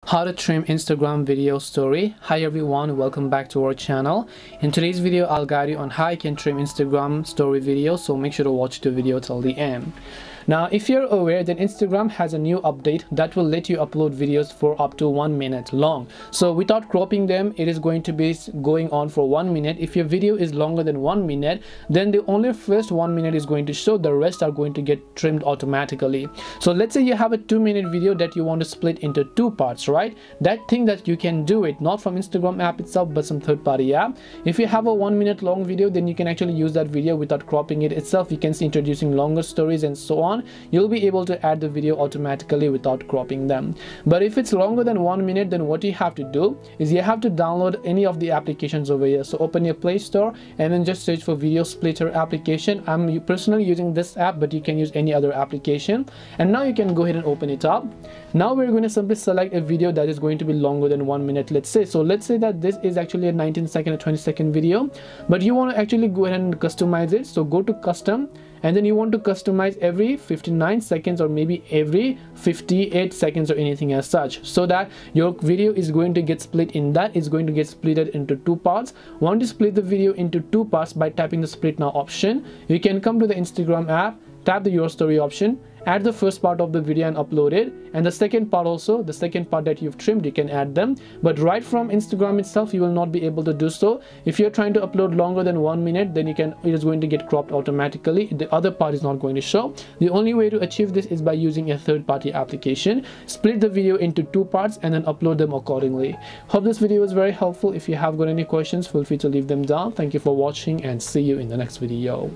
How to trim Instagram video story. Hi everyone, welcome back to our channel. In today's video I'll guide you on how you can trim Instagram story video, so make sure to watch the video till the end. Now if you're aware that Instagram has a new update that will let you upload videos for up to 1 minute long. So without cropping them, it is going to be going on for 1 minute. If your video is longer than 1 minute, then the only first 1 minute is going to show, the rest are going to get trimmed automatically. So let's say you have a 2-minute video that you want to split into 2 parts, right? That thing that you can do it not from Instagram app itself but some third-party app. If you have a 1 minute long video, then you can actually use that video without cropping it itself. You can see introducing longer stories and so on. You'll be able to add the video automatically without cropping them. But if it's longer than 1 minute, then what you have to do is you have to download any of the applications over here. So open your Play Store and then just search for Video Splitter application. I'm personally using this app, but you can use any other application. And now you can go ahead and open it up. Now we're going to simply select a video that is going to be longer than 1 minute, let's say. So let's say that this is actually a 19-second or 20-second video, but you want to actually go ahead and customize it. So go to custom, and then you want to customize every 59 seconds or maybe every 58 seconds or anything as such, so that your video is going to get split in that. It's going to get splitted into 2 parts. Want to split the video into 2 parts by tapping the split now option. You can come to the Instagram app, tap the your story option, add the first part of the video and upload it, and the second part also, the second part that you've trimmed, you can add them. But right from Instagram itself you will not be able to do so. If you're trying to upload longer than 1 minute, then it is going to get cropped automatically. The other part is not going to show. The only way to achieve this is by using a third-party application. Split the video into 2 parts and then upload them accordingly. Hope this video was very helpful. If you have got any questions, feel free to leave them down. Thank you for watching and see you in the next video.